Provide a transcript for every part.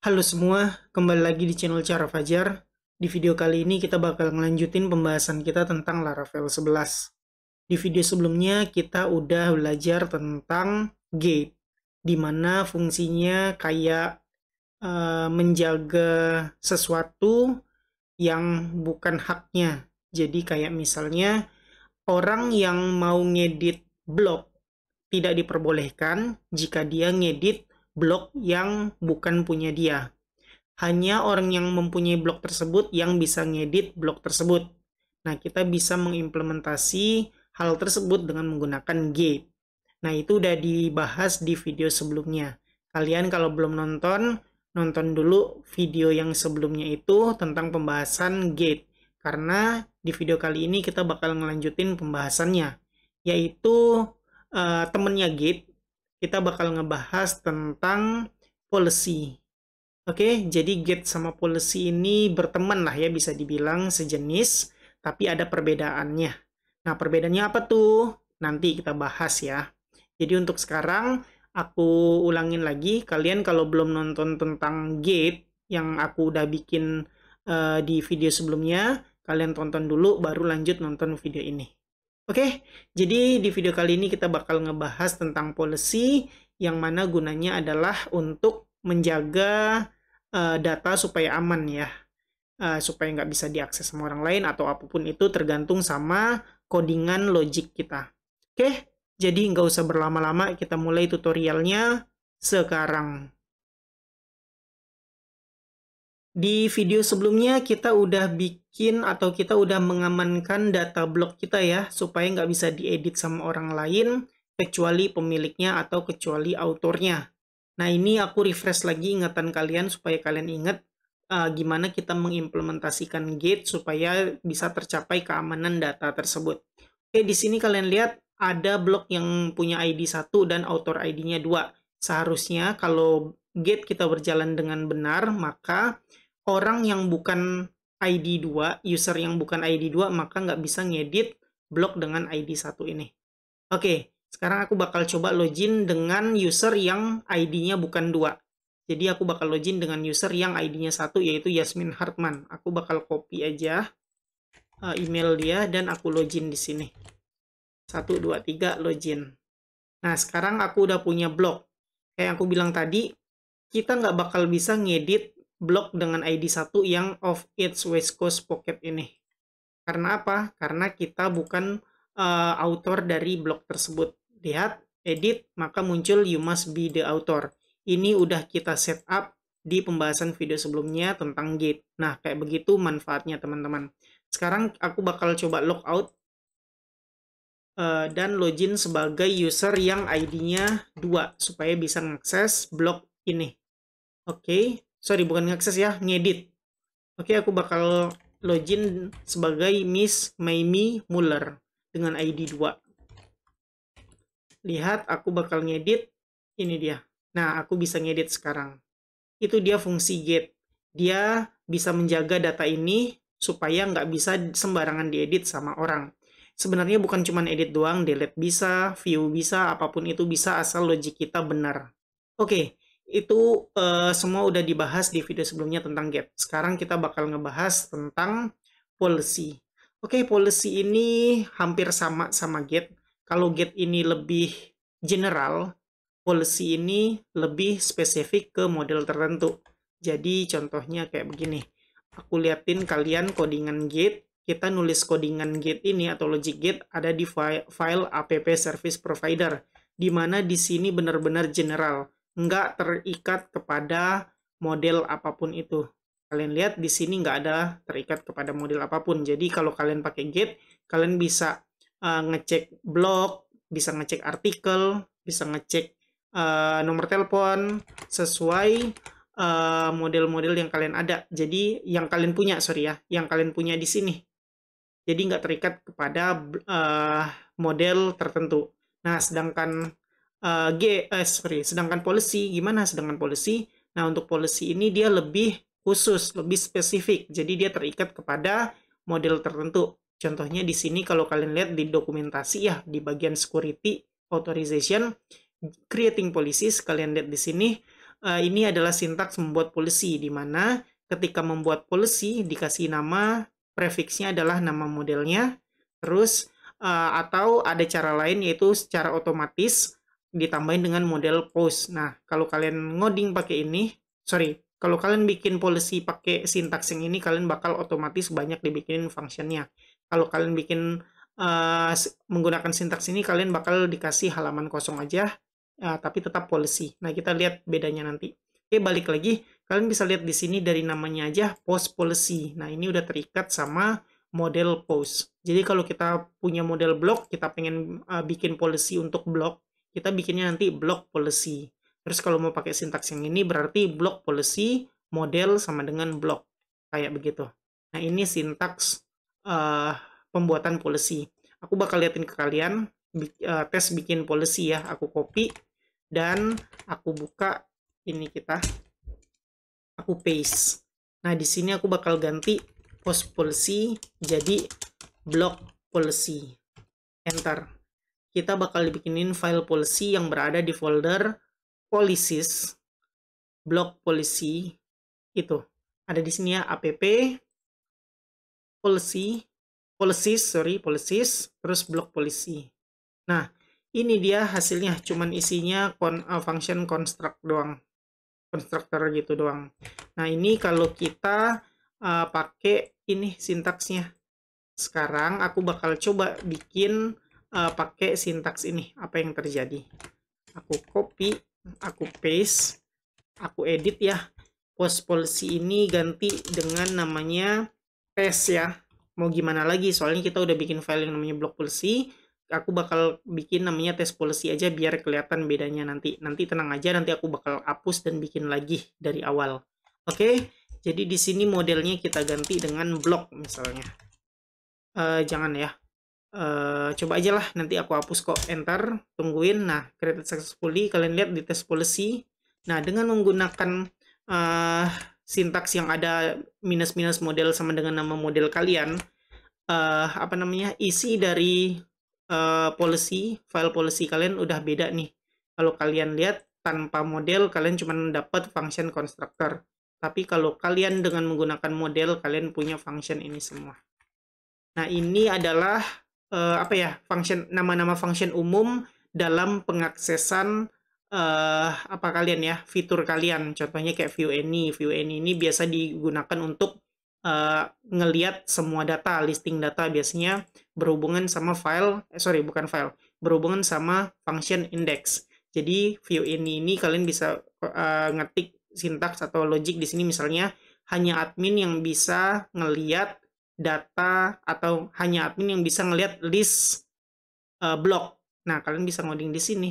Halo semua, kembali lagi di channel Cara Fajar. Di video kali ini kita bakal ngelanjutin pembahasan kita tentang Laravel 11. Di video sebelumnya kita udah belajar tentang gate, di mana fungsinya kayak menjaga sesuatu yang bukan haknya. Jadi kayak misalnya orang yang mau ngedit blog tidak diperbolehkan jika dia ngedit blog yang bukan punya dia. Hanya orang yang mempunyai blog tersebut yang bisa ngedit blog tersebut. Nah, kita bisa mengimplementasi hal tersebut dengan menggunakan Gate. Nah, itu udah dibahas di video sebelumnya. Kalian kalau belum nonton, nonton dulu video yang sebelumnya itu tentang pembahasan Gate. Karena di video kali ini kita bakal ngelanjutin pembahasannya, yaitu temennya Gate. Kita bakal ngebahas tentang policy. Oke, jadi get sama policy ini berteman lah ya, bisa dibilang sejenis, tapi ada perbedaannya. Nah, perbedaannya apa tuh? Nanti kita bahas ya. Jadi untuk sekarang, aku ulangin lagi, kalian kalau belum nonton tentang gate yang aku udah bikin di video sebelumnya, kalian tonton dulu, baru lanjut nonton video ini. Oke, jadi di video kali ini kita bakal ngebahas tentang policy, yang mana gunanya adalah untuk menjaga data supaya aman ya, supaya nggak bisa diakses sama orang lain atau apapun itu, tergantung sama codingan logic kita. Oke, jadi nggak usah berlama-lama, kita mulai tutorialnya sekarang. Di video sebelumnya kita udah bikin atau kita udah mengamankan data blog kita ya, supaya nggak bisa diedit sama orang lain, kecuali pemiliknya atau kecuali autornya. Nah, ini aku refresh lagi ingatan kalian supaya kalian ingat gimana kita mengimplementasikan Gate supaya bisa tercapai keamanan data tersebut. Oke, di sini kalian lihat ada blog yang punya ID 1 dan author ID-nya 2. Seharusnya kalau Gate kita berjalan dengan benar, maka orang yang bukan ID 2, user yang bukan ID 2, maka nggak bisa ngedit blog dengan ID 1 ini. Oke, sekarang aku bakal coba login dengan user yang ID-nya bukan 2. Jadi aku bakal login dengan user yang ID-nya 1, yaitu Yasmin Hartman. Aku bakal copy aja email dia dan aku login di sini. 1, 2, 3, login. Nah, sekarang aku udah punya blog. Kayak aku bilang tadi, kita nggak bakal bisa ngedit blog dengan ID 1 yang of its West Coast Pocket ini. Karena apa? Karena kita bukan author dari blog tersebut. Lihat, edit, maka muncul you must be the author. Ini udah kita set up di pembahasan video sebelumnya tentang Gate. Nah, kayak begitu manfaatnya teman-teman. Sekarang aku bakal coba logout dan login sebagai user yang ID-nya 2 supaya bisa mengakses blog ini. Oke, sorry bukan mengakses ya, ngedit. Oke, aku bakal login sebagai Miss Maimi Muller dengan ID 2. Lihat, aku bakal ngedit. Ini dia. Nah, aku bisa ngedit sekarang. Itu dia fungsi Gate. Dia bisa menjaga data ini supaya nggak bisa sembarangan diedit sama orang. Sebenarnya bukan cuma edit doang, delete bisa, view bisa, apapun itu bisa asal logic kita benar. Oke, itu semua udah dibahas di video sebelumnya tentang Gate. Sekarang kita bakal ngebahas tentang policy. Oke, policy ini hampir sama sama Gate. Kalau Gate ini lebih general, policy ini lebih spesifik ke model tertentu. Jadi contohnya kayak begini. Aku liatin kalian codingan Gate. Kita nulis codingan Gate ini atau logic Gate ada di file app service provider, di mana di sini benar-benar general, nggak terikat kepada model apapun itu. Kalian lihat di sini nggak ada terikat kepada model apapun. Jadi kalau kalian pakai Gate, kalian bisa ngecek blog, bisa ngecek artikel, bisa ngecek nomor telepon sesuai model-model yang kalian ada. Jadi yang kalian punya, sorry ya, yang kalian punya di sini. Jadi nggak terikat kepada model tertentu. Nah, sedangkan sedangkan policy, gimana sedangkan policy? Nah, untuk policy ini dia lebih khusus, lebih spesifik. Jadi dia terikat kepada model tertentu. Contohnya di sini kalau kalian lihat di dokumentasi ya, di bagian security authorization, creating policies, kalian lihat di sini ini adalah sintaks membuat policy, di mana ketika membuat policy dikasih nama, prefiksnya adalah nama modelnya, terus atau ada cara lain yaitu secara otomatis ditambahin dengan model post. Nah, kalau kalian ngoding pakai ini, kalau kalian bikin policy pakai sintaks yang ini, kalian bakal otomatis banyak dibikinin functionnya. Kalau kalian bikin menggunakan sintaks ini, kalian bakal dikasih halaman kosong aja, tapi tetap policy. Nah, kita lihat bedanya nanti. Oke, balik lagi. Kalian bisa lihat di sini dari namanya aja, post policy. Nah, ini udah terikat sama model post. Jadi kalau kita punya model blok, kita pengen bikin policy untuk blok, kita bikinnya nanti block policy. Terus kalau mau pakai sintaks yang ini berarti block policy model sama dengan block. Kayak begitu. Nah, ini sintaks pembuatan policy. Aku bakal liatin ke kalian, tes bikin policy ya. Aku copy dan aku buka ini aku paste. Nah, di sini aku bakal ganti post policy jadi block policy. Enter. Kita bakal dibikinin file policy yang berada di folder policies, block policy itu. Ada di sini ya, app policies, terus block policy. Nah, ini dia hasilnya, cuman isinya function construct doang. Constructor gitu doang. Nah, ini kalau kita pakai ini sintaksnya. Sekarang aku bakal coba bikin pakai sintaks ini. Apa yang terjadi? Aku copy, aku paste, aku edit ya. Post policy ini ganti dengan namanya test ya. Mau gimana lagi? Soalnya kita udah bikin file yang namanya block policy. Aku bakal bikin namanya test policy aja biar kelihatan bedanya nanti. Nanti tenang aja, nanti aku bakal hapus dan bikin lagi dari awal. Oke, jadi di sini modelnya kita ganti dengan block misalnya. Jangan ya. Coba aja lah, nanti aku hapus kok. Enter, tungguin. Nah, created successfully, kalian lihat di test policy. Nah, dengan menggunakan sintaks yang ada minus-minus model sama dengan nama model kalian, isi dari file policy kalian udah beda nih. Kalau kalian lihat tanpa model, kalian cuma dapat function constructor. Tapi kalau kalian dengan menggunakan model, kalian punya function ini semua. Nah, ini adalah nama-nama function umum dalam pengaksesan kalian ya, fitur kalian. Contohnya kayak view any. View any ini biasa digunakan untuk ngelihat semua data, listing data biasanya berhubungan sama berhubungan sama function index. Jadi view any ini kalian bisa ngetik sintaks atau logic di sini misalnya hanya admin yang bisa ngelihat data atau hanya admin yang bisa ngelihat list blok. Nah, kalian bisa ngoding di sini.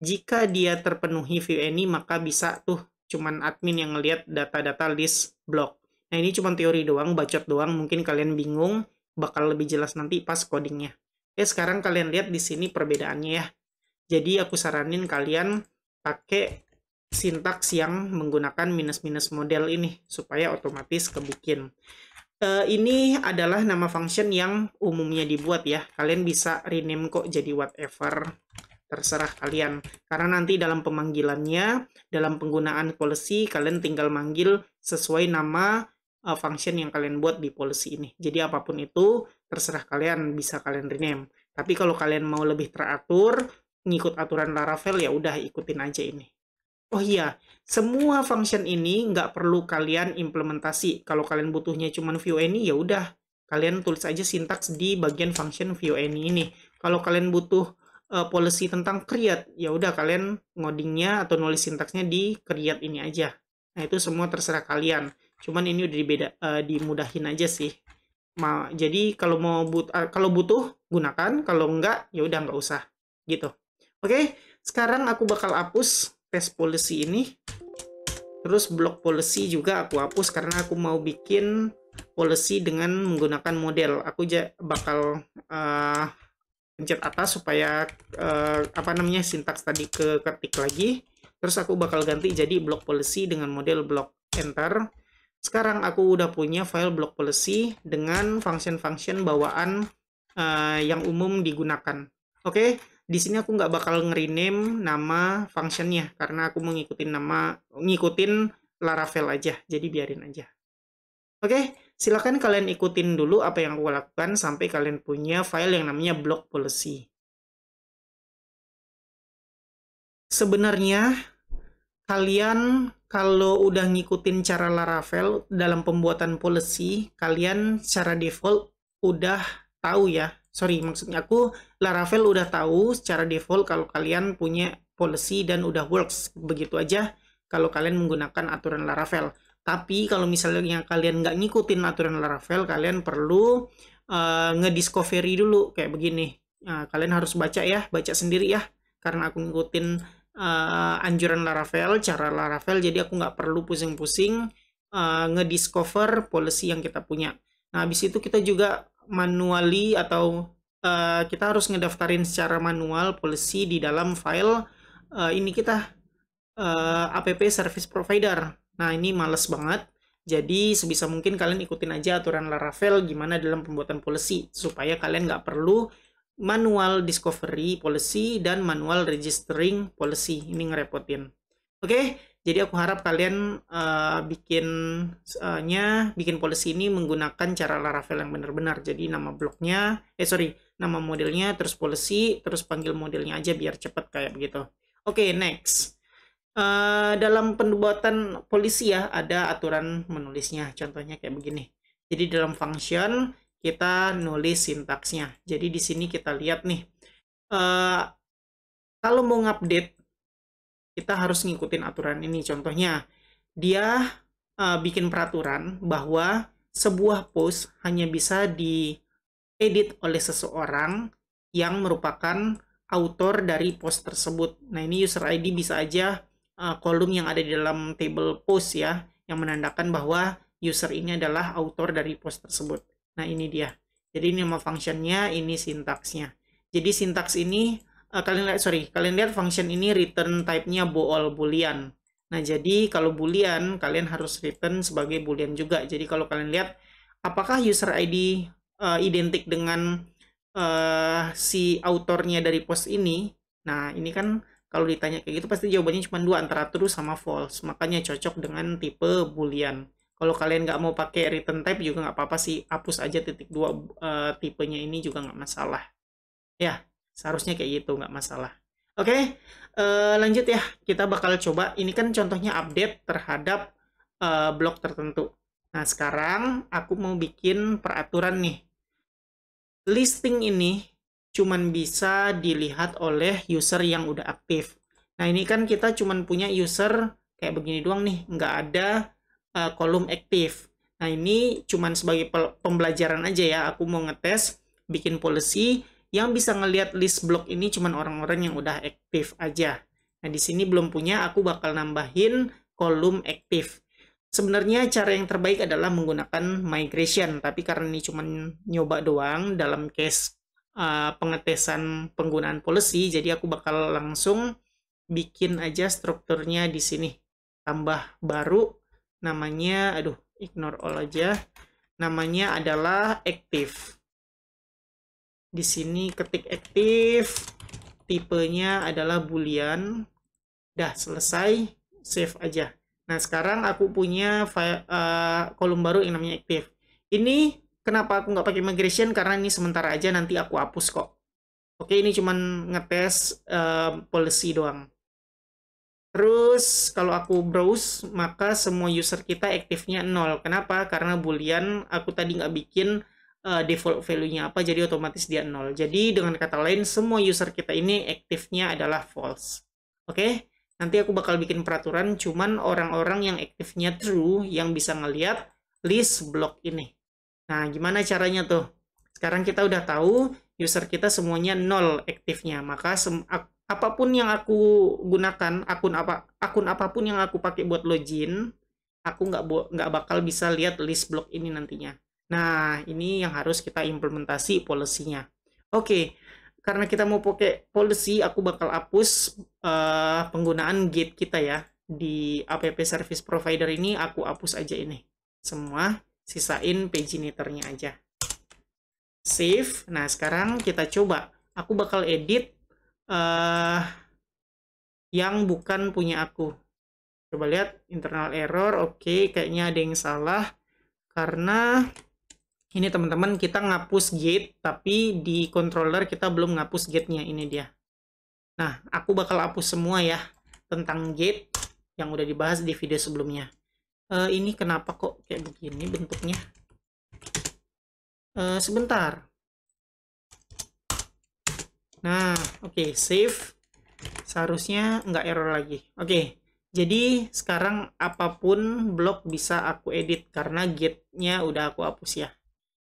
Jika dia terpenuhi view any, maka bisa tuh cuman admin yang ngelihat data-data list blok. Nah, ini cuma teori doang, bacot doang. Mungkin kalian bingung, bakal lebih jelas nanti pas codingnya. Oke, sekarang kalian lihat di sini perbedaannya ya. Jadi aku saranin kalian pakai sintaks yang menggunakan minus-minus model ini supaya otomatis kebikin. Ini adalah nama function yang umumnya dibuat ya. Kalian bisa rename kok jadi whatever. Terserah kalian. Karena nanti dalam pemanggilannya, dalam penggunaan policy, kalian tinggal manggil sesuai nama function yang kalian buat di policy ini. Jadi apapun itu, terserah kalian, bisa kalian rename. Tapi kalau kalian mau lebih teratur, ngikut aturan Laravel, ya udah ikutin aja ini. Oh iya, semua function ini nggak perlu kalian implementasi. Kalau kalian butuhnya cuma view any, ya udah kalian tulis aja sintaks di bagian function view any ini. Kalau kalian butuh policy tentang create, ya udah kalian ngodingnya atau nulis sintaksnya di create ini aja. Nah, itu semua terserah kalian. Cuman ini udah dimudahin aja sih. Jadi kalau kalau butuh gunakan, kalau enggak ya udah nggak usah gitu. Oke, sekarang aku bakal hapus test policy ini. Terus block policy juga aku hapus karena aku mau bikin policy dengan menggunakan model. Aku bakal pencet atas supaya sintaks tadi ketik lagi. Terus aku bakal ganti jadi block policy dengan model block. Enter. Sekarang aku udah punya file block policy dengan function-function bawaan yang umum digunakan. Oke, di sini aku nggak bakal nge-rename nama functionnya karena aku mau ngikutin Laravel aja, jadi biarin aja. Oke, silakan kalian ikutin dulu apa yang aku lakukan sampai kalian punya file yang namanya block policy. Sebenarnya kalian kalau udah ngikutin cara Laravel dalam pembuatan policy, kalian secara default udah tahu ya. Sorry, maksudnya aku Laravel udah tahu secara default kalau kalian punya policy dan udah works. Begitu aja kalau kalian menggunakan aturan Laravel. Tapi kalau misalnya kalian nggak ngikutin aturan Laravel, kalian perlu ngediscovery dulu kayak begini. Nah, kalian harus baca ya, baca sendiri ya. Karena aku ngikutin anjuran Laravel, cara Laravel, jadi aku nggak perlu pusing-pusing ngediscover policy yang kita punya. Nah, habis itu kita juga manually atau kita harus ngedaftarin secara manual policy di dalam file ini kita app service provider. Nah, ini males banget. Jadi, sebisa mungkin kalian ikutin aja aturan Laravel gimana dalam pembuatan policy, supaya kalian nggak perlu manual discovery policy dan manual registering policy. Ini ngerepotin. Oke, jadi aku harap kalian bikin policy ini menggunakan cara Laravel yang benar-benar. Jadi nama bloknya, nama modelnya, terus policy, terus panggil modelnya aja biar cepet kayak begitu. Oke, next. Dalam pembuatan policy ya, ada aturan menulisnya. Contohnya kayak begini. Jadi dalam function, kita nulis sintaksnya. Jadi di sini kita lihat nih, kalau mau ngupdate, kita harus ngikutin aturan ini. Contohnya, dia bikin peraturan bahwa sebuah post hanya bisa diedit oleh seseorang yang merupakan author dari post tersebut. Nah, ini user ID bisa aja kolom yang ada di dalam table post ya, yang menandakan bahwa user ini adalah author dari post tersebut. Nah, ini dia. Jadi ini nama functionnya, ini sintaksnya. Jadi sintaks ini kalian lihat function ini return type-nya bool boolean. Nah, jadi kalau boolean kalian harus return sebagai boolean juga. Jadi kalau kalian lihat apakah user ID identik dengan si autornya dari post ini. Nah, ini kan kalau ditanya kayak gitu pasti jawabannya cuma dua, antara true sama false. Makanya cocok dengan tipe boolean. Kalau kalian nggak mau pakai return type juga nggak apa-apa sih, hapus aja titik 2 tipenya ini juga nggak masalah. Ya, seharusnya kayak gitu, nggak masalah. Oke, lanjut ya. Kita bakal coba, ini kan contohnya update terhadap blok tertentu. Nah, sekarang aku mau bikin peraturan nih. Listing ini cuman bisa dilihat oleh user yang udah aktif. Nah, ini kan kita cuman punya user kayak begini doang nih, nggak ada kolom aktif. Nah, ini cuman sebagai pembelajaran aja ya. Aku mau ngetes bikin policy yang bisa ngelihat list block ini cuman orang-orang yang udah aktif aja. Nah, di sini belum punya, aku bakal nambahin kolom aktif. Sebenarnya cara yang terbaik adalah menggunakan migration, tapi karena ini cuman nyoba doang dalam case pengetesan penggunaan policy, jadi aku bakal langsung bikin aja strukturnya di sini. Tambah baru, namanya, ignore all aja. Namanya adalah active. Di sini ketik active, tipenya adalah boolean. Dah selesai, save aja. Nah, sekarang aku punya kolom baru yang namanya active. Ini kenapa aku nggak pakai migration? Karena ini sementara aja, nanti aku hapus kok. Oke, ini cuman ngetes policy doang. Terus, kalau aku browse, maka semua user kita aktifnya 0. Kenapa? Karena boolean aku tadi nggak bikin default value-nya apa, jadi otomatis dia 0. Jadi, dengan kata lain, semua user kita ini aktifnya adalah false. Oke? Nanti aku bakal bikin peraturan, cuman orang-orang yang aktifnya true yang bisa ngelihat list block ini. Nah, gimana caranya tuh? Sekarang kita udah tahu user kita semuanya 0 aktifnya. Maka apapun yang aku gunakan, akun apapun yang aku pakai buat login, aku nggak bakal bisa lihat list block ini nantinya. Nah, ini yang harus kita implementasi policy-nya. Oke. Karena kita mau pakai policy, aku bakal hapus penggunaan gate kita ya. Di app service provider ini, aku hapus aja ini. Semua, sisain paginator-nya aja. Save. Nah, sekarang kita coba. Aku bakal edit yang bukan punya aku. Coba lihat internal error. Oke, kayaknya ada yang salah karena ini teman-teman kita ngapus gate tapi di controller kita belum ngapus gate-nya. Ini dia. Nah, aku bakal hapus semua ya tentang gate yang udah dibahas di video sebelumnya. Ini kenapa kok kayak begini bentuknya? Sebentar. Nah, oke, save. Seharusnya nggak error lagi. Oke, jadi sekarang apapun blok bisa aku edit karena gate-nya udah aku hapus ya.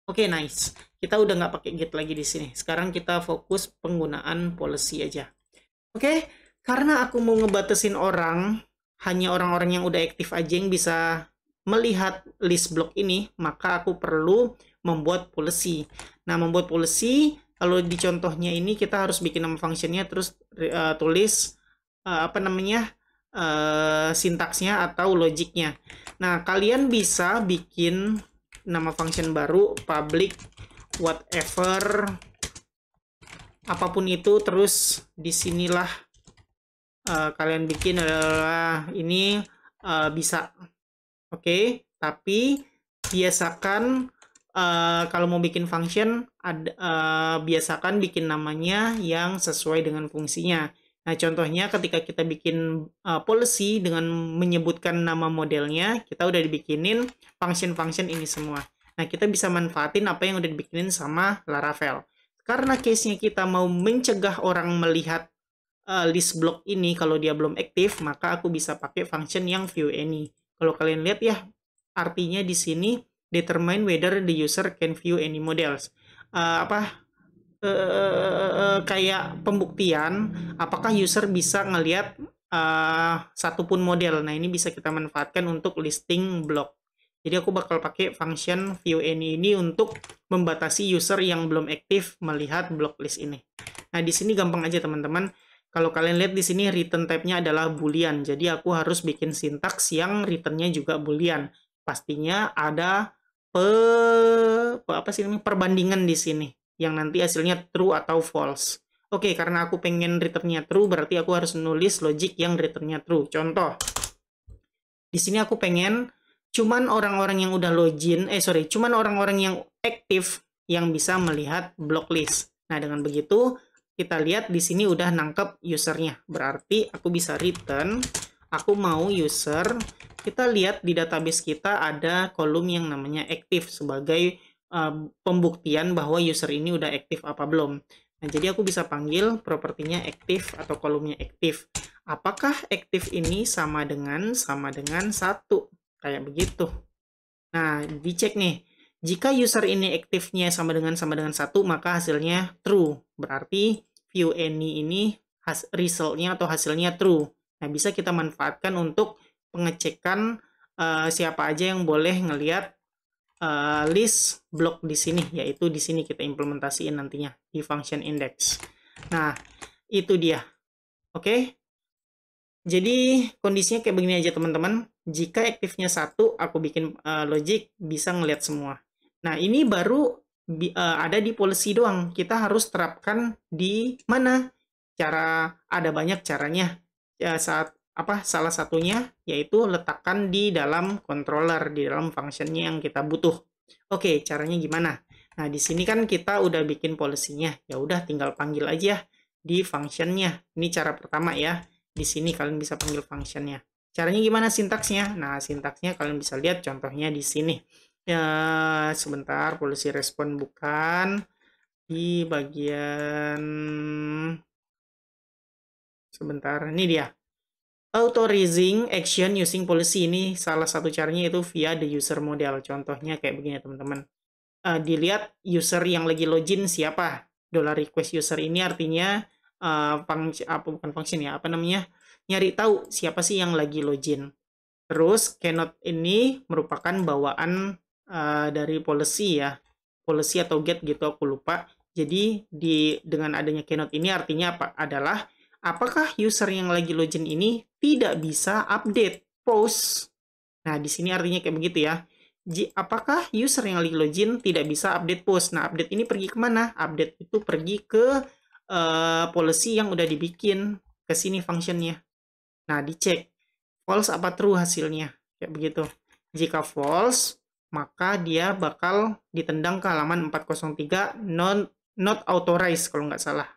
Oke, nice. Kita udah nggak pakai gate lagi di sini. Sekarang kita fokus penggunaan policy aja. Oke, karena aku mau ngebatasin orang, hanya orang-orang yang udah aktif aja yang bisa melihat list blok ini, maka aku perlu membuat policy. Nah, membuat policy, kalau di contohnya ini kita harus bikin nama functionnya, terus tulis sintaksnya atau logiknya. Nah, kalian bisa bikin nama function baru, public whatever apapun itu, terus disinilah kalian bikin adalah ini bisa. Oke, tapi biasakan kalau mau bikin function biasakan bikin namanya yang sesuai dengan fungsinya. Nah, contohnya ketika kita bikin policy dengan menyebutkan nama modelnya, kita udah dibikinin function-function ini semua. Nah, kita bisa manfaatin apa yang udah dibikinin sama Laravel. Karena case-nya kita mau mencegah orang melihat list block ini kalau dia belum aktif, maka aku bisa pakai function yang view any. Kalau kalian lihat ya, artinya di sini determine whether the user can view any models. Kayak pembuktian apakah user bisa ngelihat satupun model. Nah, ini bisa kita manfaatkan untuk listing block. Jadi aku bakal pakai function view any ini untuk membatasi user yang belum aktif melihat block list ini. Nah, di sini gampang aja teman-teman. Kalau kalian lihat di sini return type-nya adalah boolean. Jadi aku harus bikin sintaks yang return-nya juga boolean. Pastinya ada perbandingan di sini yang nanti hasilnya true atau false. Oke, karena aku pengen return-nya true, berarti aku harus nulis logic yang return-nya true. Contoh, di sini aku pengen cuman orang-orang yang udah login, cuman orang-orang yang aktif yang bisa melihat block list. Nah, dengan begitu kita lihat di sini udah nangkep usernya. Berarti aku bisa return, aku mau user. Kita lihat di database kita ada kolom yang namanya aktif sebagai pembuktian bahwa user ini udah aktif apa belum. Nah, jadi aku bisa panggil propertinya aktif atau kolomnya aktif. Apakah aktif ini sama dengan 1? Kayak begitu. Nah, dicek nih. Jika user ini aktifnya sama dengan 1, maka hasilnya true. Berarti view any ini resultnya atau hasilnya true. Nah, bisa kita manfaatkan untuk pengecekan siapa aja yang boleh ngelihat list block di sini, yaitu di sini kita implementasiin nantinya di function index. Nah, itu dia. Oke. Jadi kondisinya kayak begini aja teman-teman. Jika aktifnya 1, aku bikin logic bisa ngelihat semua. Nah, ini baru ada di policy doang. Kita harus terapkan di mana? Ada banyak caranya. Salah satunya yaitu letakkan di dalam controller, di dalam functionnya yang kita butuh. Oke, caranya gimana? Nah, di sini kan kita udah bikin policy-nya. Ya udah tinggal panggil aja di functionnya. Ini cara pertama ya. Di sini kalian bisa panggil functionnya. Caranya gimana sintaksnya? Nah, sintaksnya kalian bisa lihat contohnya di sini. Ya, sebentar, policy respon bukan. Di bagian... Sebentar, ini dia. Authorizing action using policy, ini salah satu caranya itu via the user model. Contohnya kayak begini teman-teman. Dilihat user yang lagi login siapa. $request user ini artinya nyari tahu siapa sih yang lagi login. Terus cannot ini merupakan bawaan dari policy ya, policy atau get gitu aku lupa. Jadi dengan adanya cannot ini artinya adalah apakah user yang lagi login ini tidak bisa update post. Nah, di sini artinya kayak begitu ya. Apakah user yang lagi login tidak bisa update post? Nah, update ini pergi kemana? Update itu pergi ke policy yang udah dibikin ke sini functionnya. Nah, dicek false apa true hasilnya, kayak begitu. Jika false, maka dia bakal ditendang ke halaman 403 not authorized kalau nggak salah,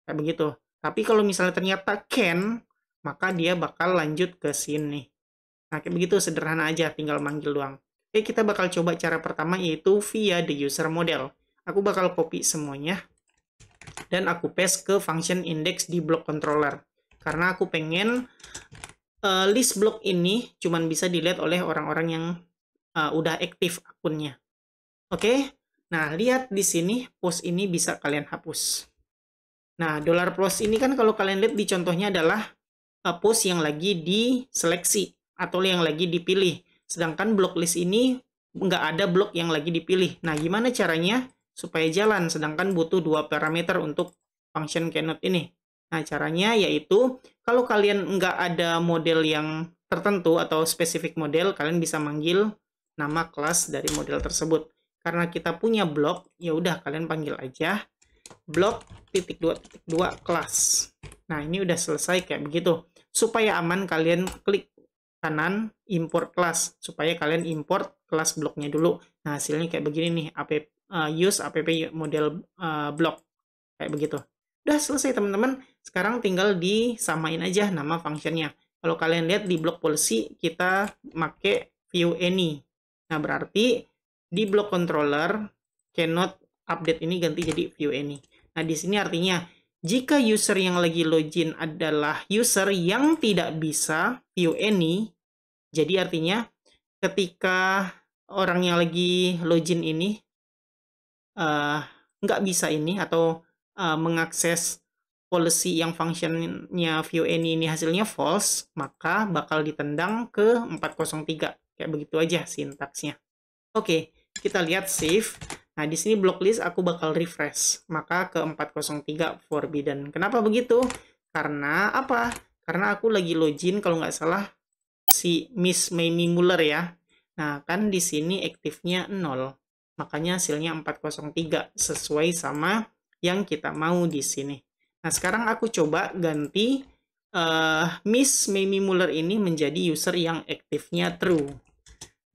kayak begitu. Tapi kalau misalnya ternyata can, maka dia bakal lanjut ke sini. Nah, kayak begitu, sederhana aja, tinggal manggil doang. Oke, kita bakal coba cara pertama, yaitu via the user model. Aku bakal copy semuanya, dan aku paste ke function index di block controller. Karena aku pengen list block ini cuman bisa dilihat oleh orang-orang yang udah aktif akunnya. Oke, nah lihat di sini, post ini bisa kalian hapus. Nah, $+ ini kan kalau kalian lihat di contohnya adalah post yang lagi diseleksi atau yang lagi dipilih. Sedangkan block list ini nggak ada blok yang lagi dipilih. Nah, gimana caranya supaya jalan? Sedangkan butuh 2 parameter untuk function cannot ini. Nah, caranya yaitu kalau kalian nggak ada model yang tertentu atau spesifik model, kalian bisa manggil nama kelas dari model tersebut. Karena kita punya blok, ya udah kalian panggil aja blok.2.2 kelas. Nah, ini udah selesai kayak begitu. Supaya aman, kalian klik kanan import kelas, supaya kalian import kelas bloknya dulu. Nah, hasilnya kayak begini nih, use app model block, kayak begitu. Udah selesai teman-teman. Sekarang tinggal disamain aja nama functionnya. Kalau kalian lihat di block policy, kita make view any. Nah, berarti di block controller cannot update ini ganti jadi view any. Nah, di sini artinya jika user yang lagi login adalah user yang tidak bisa view any, jadi artinya ketika orang yang lagi login ini nggak bisa ini atau mengakses policy yang functionnya view any ini hasilnya false, maka bakal ditendang ke 403. Kayak begitu aja sintaksnya. Oke, kita lihat save. Nah, di sini block list aku bakal refresh, maka ke 403 forbidden. Kenapa begitu? Karena apa? Karena aku lagi login kalau nggak salah si Miss Mamie Muller ya. Nah, kan di sini aktifnya 0. Makanya hasilnya 403 sesuai sama yang kita mau di sini. Nah, sekarang aku coba ganti Miss Mamie Muller ini menjadi user yang aktifnya true.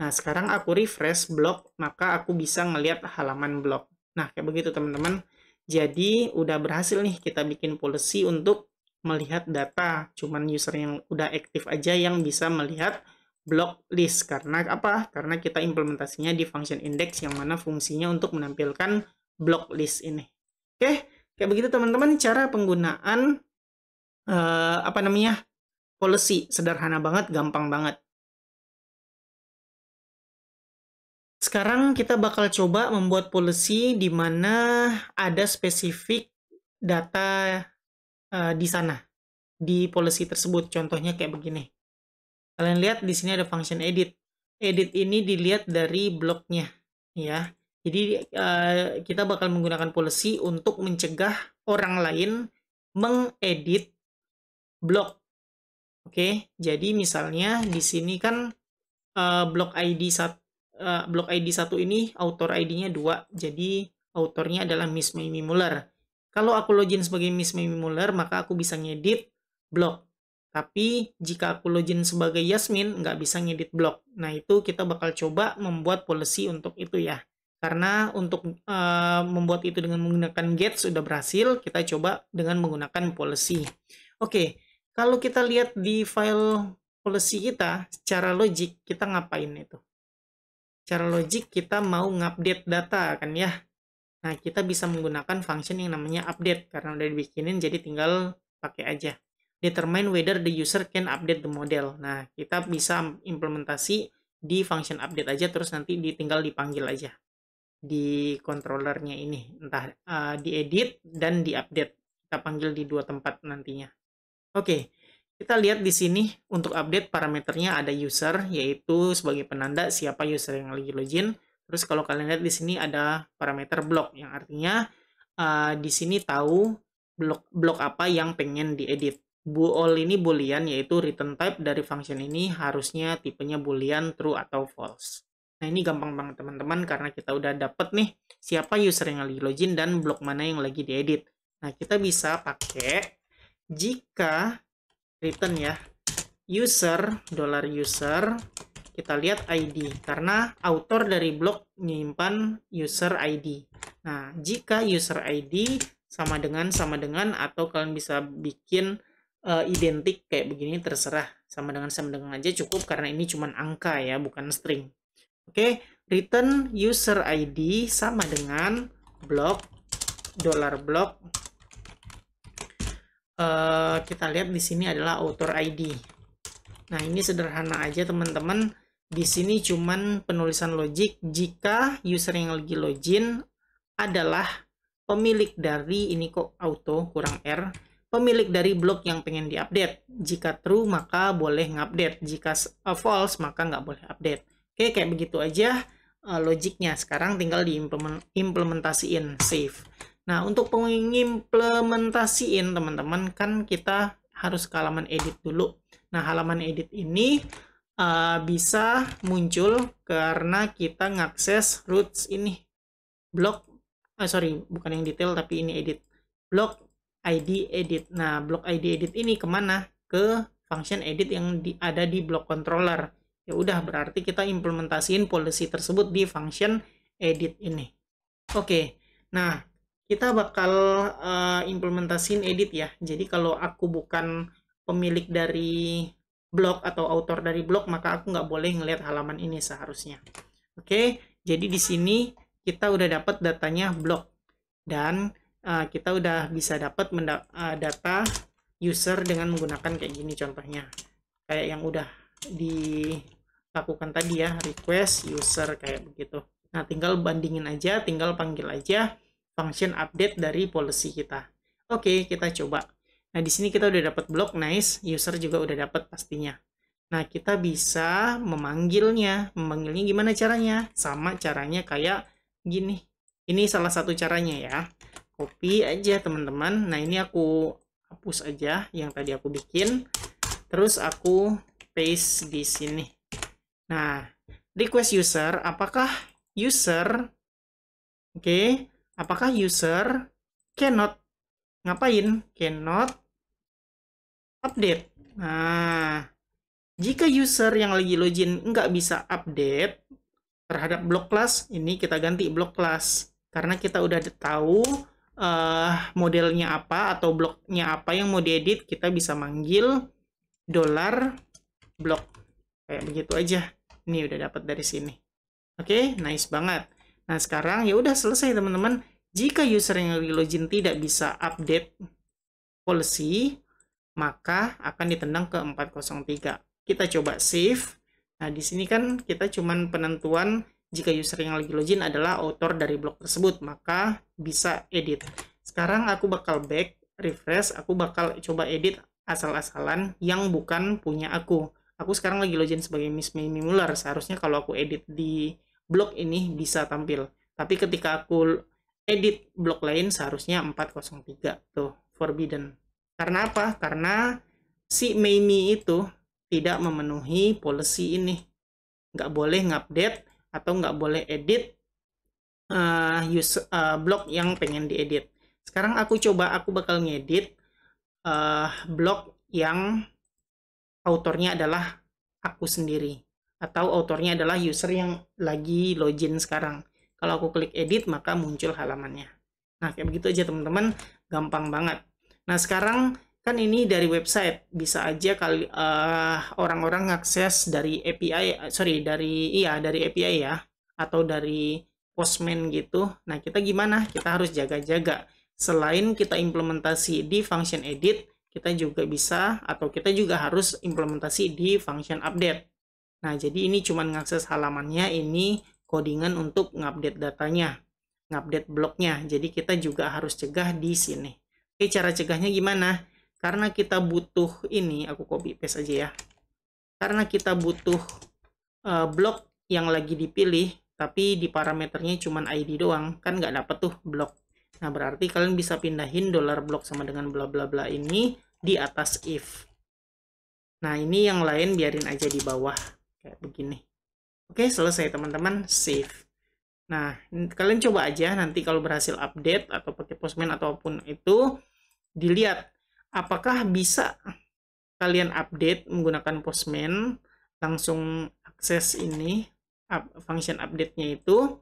Nah, sekarang aku refresh blog, maka aku bisa ngelihat halaman blog. Nah, kayak begitu teman-teman. Jadi, udah berhasil nih kita bikin policy untuk melihat data. Cuman user yang udah aktif aja yang bisa melihat block list. Karena apa? Karena kita implementasinya di function index yang mana fungsinya untuk menampilkan block list ini. Oke, kayak begitu teman-teman cara penggunaan policy. Sederhana banget, gampang banget. Sekarang kita bakal coba membuat policy di mana ada spesifik data di sana, di policy tersebut. Contohnya kayak begini. Kalian lihat di sini ada function edit. Edit ini dilihat dari bloknya, ya. Jadi kita bakal menggunakan policy untuk mencegah orang lain mengedit blok. Oke, jadi misalnya di sini kan blok ID 1 ini author ID-nya 2, jadi autornya adalah Miss Mamie Muller. Kalau aku login sebagai Miss Mamie Muller, maka aku bisa ngedit blog. Tapi jika aku login sebagai Yasmin, nggak bisa ngedit blog. Nah, itu kita bakal coba membuat policy untuk itu ya. Karena untuk membuat itu dengan menggunakan get sudah berhasil, kita coba dengan menggunakan policy. Oke, kalau kita lihat di file policy kita, secara logik kita ngapain itu? Secara logik kita mau ngupdate data kan ya. Nah, kita bisa menggunakan function yang namanya update karena udah dibikinin jadi tinggal pakai aja. Determine whether the user can update the model. Nah, kita bisa implementasi di function update aja terus nanti tinggal dipanggil aja di controllernya ini, entah diedit dan diupdate. Kita panggil di dua tempat nantinya. Oke. Kita lihat di sini untuk update parameternya ada user, yaitu sebagai penanda siapa user yang lagi login. Terus kalau kalian lihat di sini ada parameter block, yang artinya di sini tahu blok apa yang pengen diedit. Bool ini boolean, yaitu return type dari function ini harusnya tipenya boolean, true atau false. Nah, ini gampang banget teman-teman karena kita udah dapet nih siapa user yang lagi login dan blok mana yang lagi diedit. Nah, kita bisa pakai jika return ya, user, $user, kita lihat ID, karena author dari blok menyimpan user ID. Nah, jika user ID sama dengan, atau kalian bisa bikin identik kayak begini, terserah. Sama dengan aja cukup, karena ini cuma angka ya, bukan string. Oke, return user ID sama dengan block, $block. Kita lihat di sini adalah author ID. Nah, ini sederhana aja teman-teman. Di sini cuman penulisan logik jika user yang lagi login adalah pemilik dari, ini kok auto kurang R, pemilik dari blok yang pengen diupdate. Jika true maka boleh ngupdate, jika false maka nggak boleh update. Oke, kayak begitu aja logiknya. Sekarang tinggal diimplementasiin, save. Nah, untuk pengimplementasiin teman-teman, kan kita harus ke halaman edit dulu. Nah, halaman edit ini bisa muncul karena kita ngakses roots ini. Blok, sorry, bukan yang detail, tapi ini edit. Block ID edit. Nah, block ID edit ini kemana? Ke function edit yang ada di block controller. Ya udah, berarti kita implementasiin policy tersebut di function edit ini. Oke, nah kita bakal implementasiin edit ya. Jadi kalau aku bukan pemilik dari blok atau author dari blok, maka aku nggak boleh ngelihat halaman ini seharusnya. Oke, jadi di sini kita udah dapat datanya blok, dan kita udah bisa dapat data user dengan menggunakan kayak gini contohnya, kayak yang udah dilakukan tadi ya, request user kayak begitu. Nah, tinggal bandingin aja, tinggal panggil aja function update dari policy kita. Oke, kita coba. Nah, di sini kita udah dapat blok, nice. User juga udah dapat pastinya. Nah, kita bisa memanggilnya. Memanggilnya gimana caranya? Sama caranya kayak gini. Ini salah satu caranya ya. Copy aja teman-teman. Nah, ini aku hapus aja yang tadi aku bikin. Terus aku paste di sini. Nah, request user, apakah user, apakah user cannot, ngapain? Cannot update. Nah, jika user yang lagi login nggak bisa update terhadap blok class, ini kita ganti blok class. Karena kita udah tahu modelnya apa atau bloknya apa yang mau diedit, kita bisa manggil $block. Kayak begitu aja. Ini udah dapat dari sini. Oke, nice banget. Nah, sekarang ya udah selesai teman-teman. Jika user yang lagi login tidak bisa update policy, maka akan ditendang ke 403. Kita coba save. Nah, di sini kan kita cuman penentuan jika user yang lagi login adalah author dari blok tersebut, maka bisa edit. Sekarang aku bakal back, refresh, aku bakal coba edit asal-asalan yang bukan punya aku. Aku sekarang lagi login sebagai Miss Mimi Muller. Seharusnya kalau aku edit di blok ini bisa tampil. Tapi ketika aku edit blok lain seharusnya 403. Tuh, forbidden. Karena apa? Karena si Mimi itu tidak memenuhi policy ini. Nggak boleh ngupdate atau nggak boleh edit blok yang pengen diedit. Sekarang aku bakal ngedit blok yang autornya adalah aku sendiri, atau autornya adalah user yang lagi login sekarang. Kalau aku klik edit, maka muncul halamannya. Nah, kayak begitu aja teman-teman, gampang banget. Nah, sekarang kan ini dari website, bisa aja kali orang-orang ngakses dari API, dari API ya, atau dari Postman gitu. Nah, kita gimana? Kita harus jaga-jaga. Selain kita implementasi di function edit, kita juga bisa, atau kita juga harus implementasi di function update. Nah, jadi ini cuma ngakses halamannya, ini codingan untuk ngupdate datanya, ngupdate bloknya. Jadi kita juga harus cegah di sini. Oke, cara cegahnya gimana? Karena kita butuh ini, aku copy paste aja ya. Karena kita butuh blok yang lagi dipilih, tapi di parameternya cuma ID doang, kan nggak dapet tuh blok. Nah, berarti kalian bisa pindahin $block sama dengan bla bla bla ini di atas if. Nah, ini yang lain biarin aja di bawah kayak begini. Oke, selesai teman-teman, save. Nah, kalian coba aja nanti kalau berhasil update atau pakai Postman ataupun itu, dilihat apakah bisa kalian update menggunakan Postman, langsung akses ini, function update-nya itu,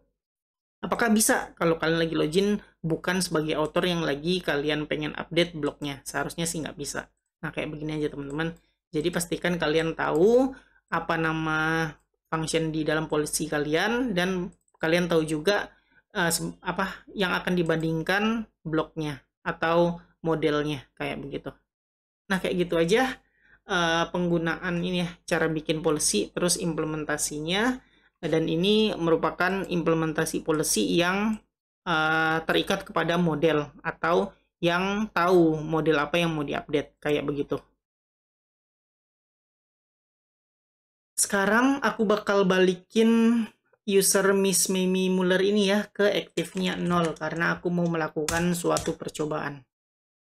apakah bisa kalau kalian lagi login bukan sebagai author yang lagi kalian pengen update blognya? Seharusnya sih nggak bisa. Nah, kayak begini aja teman-teman. Jadi pastikan kalian tahu apa nama function di dalam policy kalian, dan kalian tahu juga apa yang akan dibandingkan blognya atau modelnya, kayak begitu. Nah, kayak gitu aja penggunaan ini ya, cara bikin policy, terus implementasinya. Dan ini merupakan implementasi policy yang terikat kepada model atau yang tahu model apa yang mau diupdate, kayak begitu. Sekarang aku bakal balikin user Miss Mimi Muller ini ya ke aktifnya 0 karena aku mau melakukan suatu percobaan.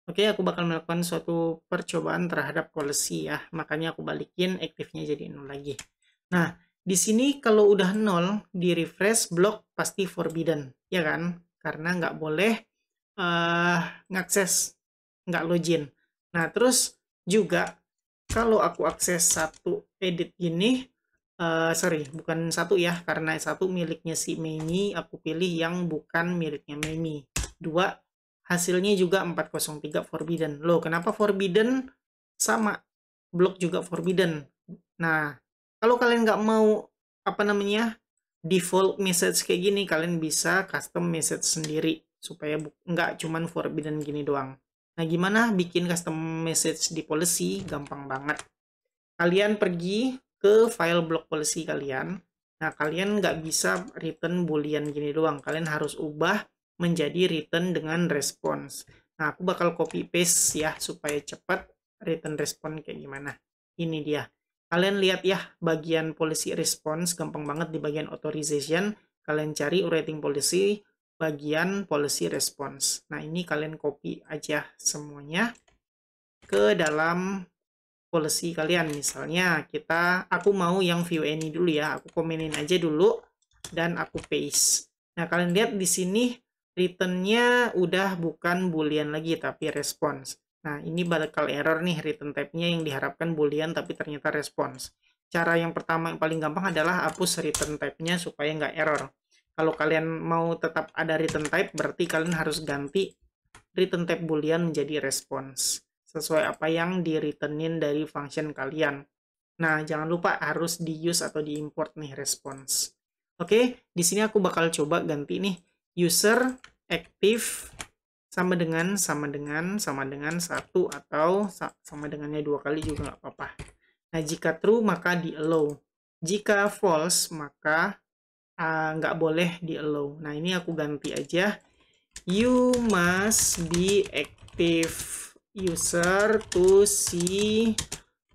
Oke, aku bakal melakukan suatu percobaan terhadap policy ya. Makanya aku balikin aktifnya jadi 0 lagi. Nah, di sini kalau udah 0, di refresh blok pasti forbidden, ya kan? Karena nggak boleh ngakses, nggak login. Nah, terus juga kalau aku akses satu edit gini, sorry, bukan satu ya, karena satu miliknya si Mimi, aku pilih yang bukan miliknya Mimi. 2, hasilnya juga 403 forbidden. Loh, kenapa forbidden? Sama, blok juga forbidden. Nah, kalau kalian nggak mau, apa namanya, default message kayak gini, kalian bisa custom message sendiri, supaya nggak cuman forbidden gini doang. Nah, gimana bikin custom message di policy? Gampang banget. Kalian pergi ke file block policy kalian. Nah, kalian nggak bisa return boolean gini doang. Kalian harus ubah menjadi return dengan response. Nah, aku bakal copy paste ya supaya cepat return response kayak gimana. Ini dia. Kalian lihat ya bagian policy response, gampang banget di bagian authorization. Kalian cari rating policy, bagian policy response. Nah, ini kalian copy aja semuanya ke dalam policy kalian. Misalnya aku mau yang view any dulu ya. Aku komenin aja dulu dan aku paste. Nah, kalian lihat di sini return-nya udah bukan boolean lagi tapi response. Nah, ini bakal error nih, return type-nya yang diharapkan boolean tapi ternyata response. Cara yang pertama yang paling gampang adalah hapus return type-nya supaya nggak error. Kalau kalian mau tetap ada return type, berarti kalian harus ganti return type boolean menjadi response sesuai apa yang di returnin dari function kalian. Nah, jangan lupa harus di use atau di import nih response. Oke, di sini aku bakal coba ganti nih user active sama dengan 1 atau sama dengannya 2 kali juga nggak apa-apa. Nah, jika true maka di allow. Jika false maka nggak boleh di allow. Nah, ini aku ganti aja. You must be active user to see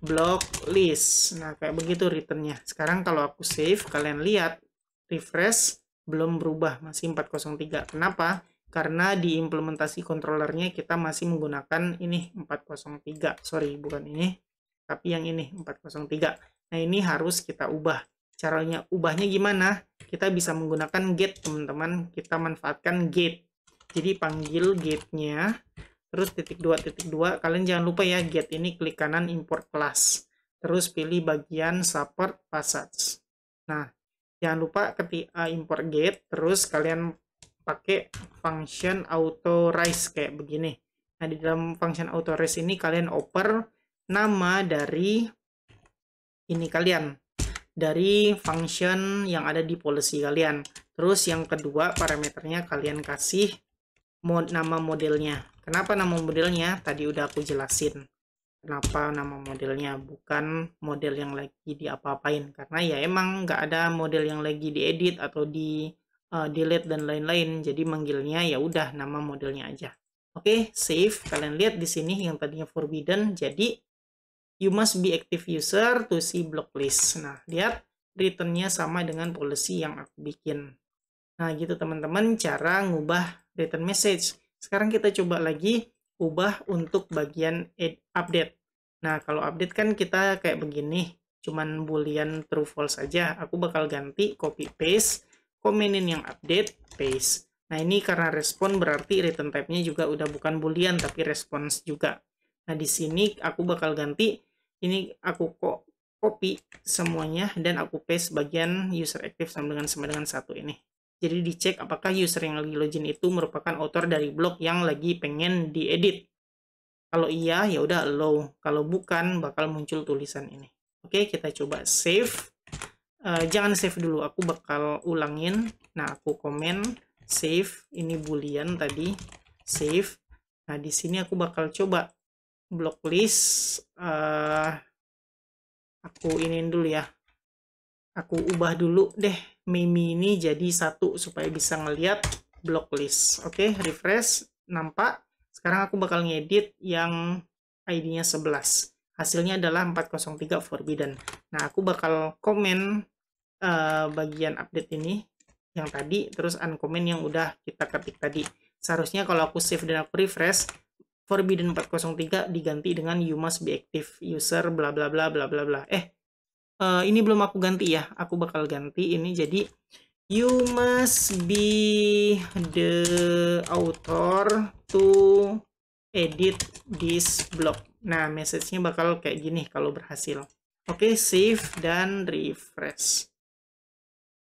block list. Nah, kayak begitu returnnya. Sekarang kalau aku save, kalian lihat refresh belum berubah, masih 403. Kenapa? Karena di implementasi controllernya kita masih menggunakan ini 403. Sorry, bukan ini, tapi yang ini 403. Nah, ini harus kita ubah. Caranya ubahnya gimana? Kita bisa menggunakan get, teman-teman. Kita manfaatkan get. Jadi panggil get-nya, terus *2. Kalian jangan lupa ya, get ini klik kanan import class. Terus pilih bagian support passage. Nah, jangan lupa ketika import get, terus kalian pakai function authorize kayak begini. Nah, di dalam function authorize ini kalian oper nama dari ini kalian, dari function yang ada di policy kalian. Terus yang kedua parameternya kalian kasih nama modelnya. Kenapa nama modelnya? Tadi udah aku jelasin. Kenapa nama modelnya bukan model yang lagi diapa-apain. Karena ya emang nggak ada model yang lagi diedit atau di delete dan lain-lain. Jadi manggilnya ya udah nama modelnya aja. Oke, save. Kalian lihat di sini yang tadinya forbidden jadi you must be active user to see block list. Nah, lihat returnnya sama dengan policy yang aku bikin. Nah, gitu teman-teman cara ngubah return message. Sekarang kita coba lagi ubah untuk bagian update. Nah, kalau update kan kita kayak begini, cuman boolean true false aja. Aku bakal ganti copy paste komenin yang update, paste. Nah, ini karena respon berarti return type-nya juga udah bukan boolean tapi response juga. Nah, di sini aku bakal ganti, ini aku copy semuanya dan aku paste bagian user active sama dengan 1 ini. Jadi dicek apakah user yang lagi login itu merupakan author dari blog yang lagi pengen diedit. Kalau iya, ya udah allow. Kalau bukan, bakal muncul tulisan ini. Oke, kita coba save. Jangan save dulu, aku bakal ulangin. Nah, aku komen save, ini boolean tadi, save. Nah, di sini aku bakal coba block list. Aku iniin dulu ya. Aku ubah dulu deh meme ini jadi 1 supaya bisa ngeliat block list. Oke, refresh, nampak. Sekarang aku bakal ngedit yang ID-nya 11. Hasilnya adalah 403 forbidden. Nah, aku bakal komen bagian update ini yang tadi, terus uncomment yang udah kita ketik tadi. Seharusnya kalau aku save dan aku refresh, forbidden 403 diganti dengan you must be active user bla bla bla bla bla bla. Ini belum aku ganti ya, aku bakal ganti ini jadi you must be the author to edit this blog. Nah, message-nya bakal kayak gini kalau berhasil. Oke, save dan refresh.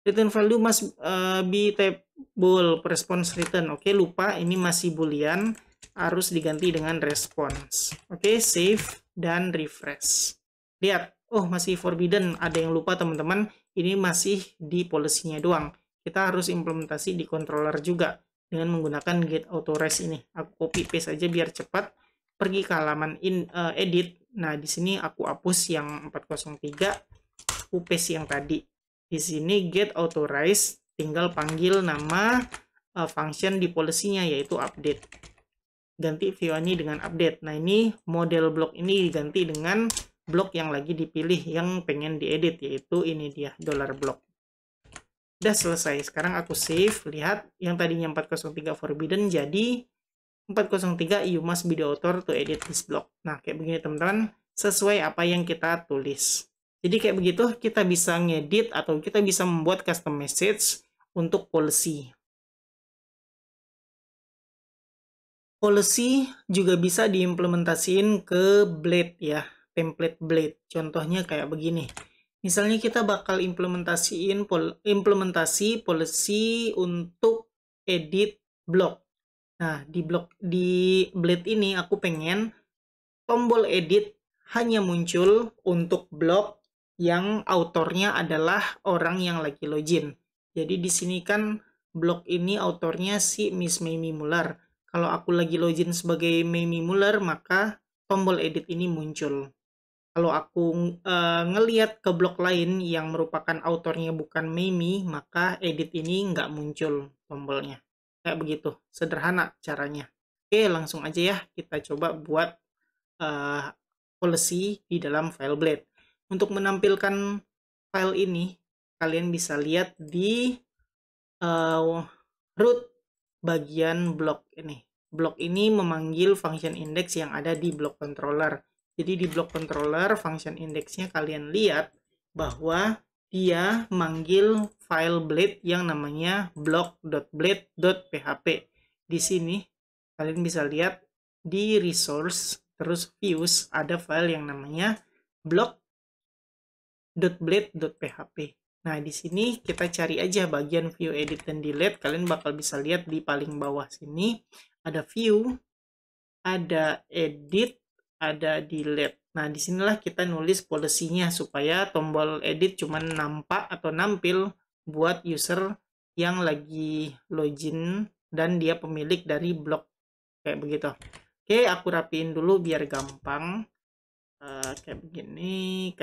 Return value must be table response return. Oke, lupa ini masih boolean, harus diganti dengan response. Oke, save dan refresh. Lihat, oh masih forbidden. Ada yang lupa teman-teman, ini masih di policy-nya doang. Kita harus implementasi di controller juga dengan menggunakan get authorize ini. Aku copy paste aja biar cepat. Pergi ke halaman edit. Nah, di sini aku hapus yang 403, aku paste yang tadi. Di sini get authorize, tinggal panggil nama function di policy-nya yaitu update. Ganti view ini dengan update. Nah, ini model blok ini diganti dengan blok yang lagi dipilih yang pengen diedit, yaitu ini dia $block. Udah selesai. Sekarang aku save. Lihat yang tadinya 403 forbidden jadi 403 you must be the author to edit this block. Nah, kayak begini teman-teman, sesuai apa yang kita tulis. Jadi kayak begitu kita bisa ngedit atau kita bisa membuat custom message untuk policy. Policy juga bisa diimplementasiin ke Blade ya, template Blade. Contohnya kayak begini. Misalnya kita bakal implementasi policy untuk edit blog. Nah, di Blade ini aku pengen tombol edit hanya muncul untuk blog yang autornya adalah orang yang lagi login. Jadi di sini kan blog ini autornya si Miss Mamie Muller. Kalau aku lagi login sebagai Mamie Muller, maka tombol edit ini muncul. Kalau aku ngeliat ke blog lain yang merupakan autornya bukan Mamie, maka edit ini nggak muncul tombolnya. Kayak begitu, sederhana caranya. Oke, langsung aja ya kita coba buat policy di dalam file Blade. Untuk menampilkan file ini, kalian bisa lihat di root bagian blok ini. Blok ini memanggil function index yang ada di block controller. Jadi di block controller function indexnya kalian lihat bahwa dia manggil file Blade yang namanya block.blade.php. Di sini kalian bisa lihat di resource terus views ada file yang namanya block.blade.php. Nah, di sini kita cari aja bagian view, edit, dan delete. Kalian bakal bisa lihat di paling bawah sini ada view, ada edit, ada delete. Nah, disinilah kita nulis policy-nya supaya tombol edit cuma nampak atau nampil buat user yang lagi login dan dia pemilik dari blog. Kayak begitu. Oke, aku rapiin dulu biar gampang. Kayak begini.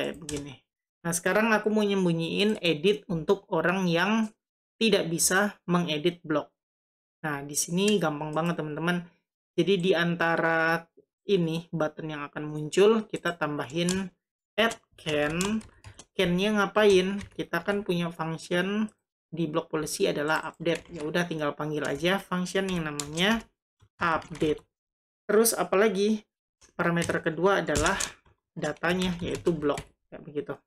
Nah, sekarang aku mau nyembunyiin edit untuk orang yang tidak bisa mengedit blog. Nah, di sini gampang banget teman-teman. Jadi di antara ini button yang akan muncul, kita tambahin add can. Can-nya ngapain? Kita kan punya function di blog policy adalah update. Ya udah tinggal panggil aja function yang namanya update. Terus apalagi? Parameter kedua adalah datanya yaitu blog. Kayak begitu.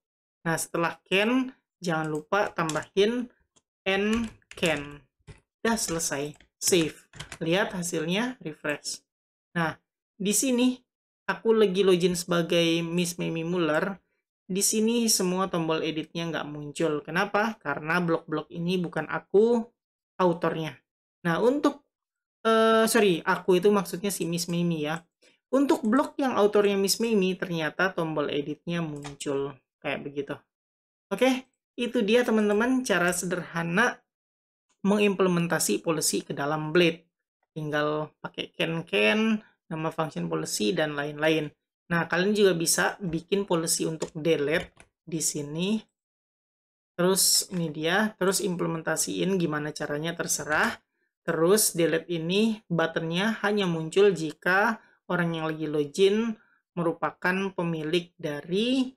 Nah, setelah can, jangan lupa tambahin and can. Udah selesai. Save. Lihat hasilnya, refresh. Nah, di sini aku lagi login sebagai Miss Mimi Muller. Di sini semua tombol editnya nggak muncul. Kenapa? Karena blok-blok ini bukan aku autornya. Nah, untuk aku itu maksudnya si Miss Mimi ya. Untuk blok yang autornya Miss Mimi, ternyata tombol editnya muncul. Kayak begitu. Oke, itu dia teman-teman cara sederhana mengimplementasi policy ke dalam Blade. Tinggal pakai can, nama function policy, dan lain-lain. Nah, kalian juga bisa bikin policy untuk delete di sini. Terus ini dia, terus implementasiin gimana caranya terserah. Terus delete ini buttonnya hanya muncul jika orang yang lagi login merupakan pemilik dari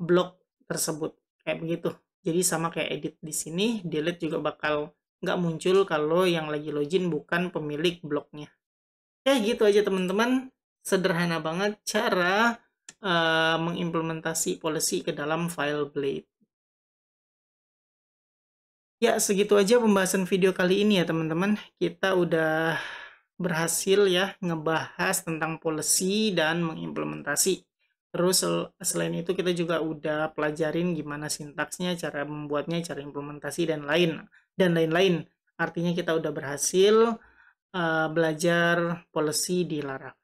blok tersebut. Kayak begitu. Jadi sama kayak edit di sini, delete juga bakal nggak muncul kalau yang lagi login bukan pemilik bloknya. Gitu aja teman-teman. Sederhana banget cara mengimplementasi policy ke dalam file Blade. Ya, segitu aja pembahasan video kali ini ya teman-teman. Kita udah berhasil ya ngebahas tentang policy dan mengimplementasi. Terus selain itu kita juga udah pelajarin gimana sintaksnya, cara membuatnya, cara implementasi dan lain-lain. Artinya kita udah berhasil belajar policy di Laravel.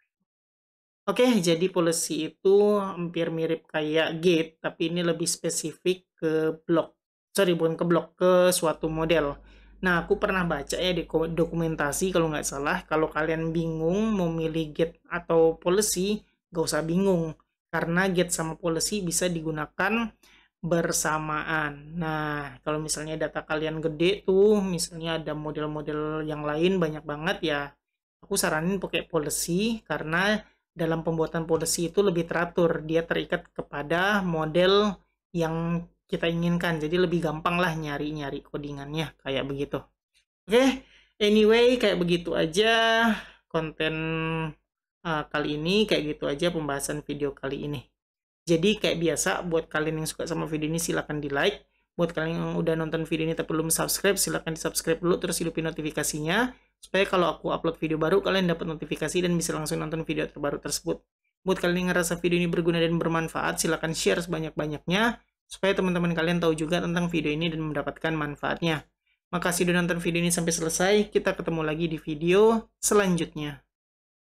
Oke, jadi policy itu hampir mirip kayak gate, tapi ini lebih spesifik ke blok. Sorry, bukan ke blok, ke suatu model. Nah, aku pernah baca ya di dokumentasi kalau nggak salah, kalau kalian bingung mau milih gate atau policy, nggak usah bingung. Karena gate sama policy bisa digunakan bersamaan. Nah, kalau misalnya data kalian gede tuh, misalnya ada model-model yang lain banyak banget ya, aku saranin pakai policy karena dalam pembuatan policy itu lebih teratur. Dia terikat kepada model yang kita inginkan. Jadi lebih gampang lah nyari-nyari codingannya kayak begitu. Oke, anyway kayak begitu aja konten kali ini. Kayak gitu aja pembahasan video kali ini. Jadi kayak biasa buat kalian yang suka sama video ini silahkan di like. Buat kalian yang udah nonton video ini tapi belum subscribe, silahkan di subscribe dulu terus hidupin notifikasinya. Supaya kalau aku upload video baru, kalian dapat notifikasi dan bisa langsung nonton video terbaru tersebut. Buat kalian yang ngerasa video ini berguna dan bermanfaat, silahkan share sebanyak-banyaknya. Supaya teman-teman kalian tahu juga tentang video ini dan mendapatkan manfaatnya. Makasih udah nonton video ini sampai selesai. Kita ketemu lagi di video selanjutnya.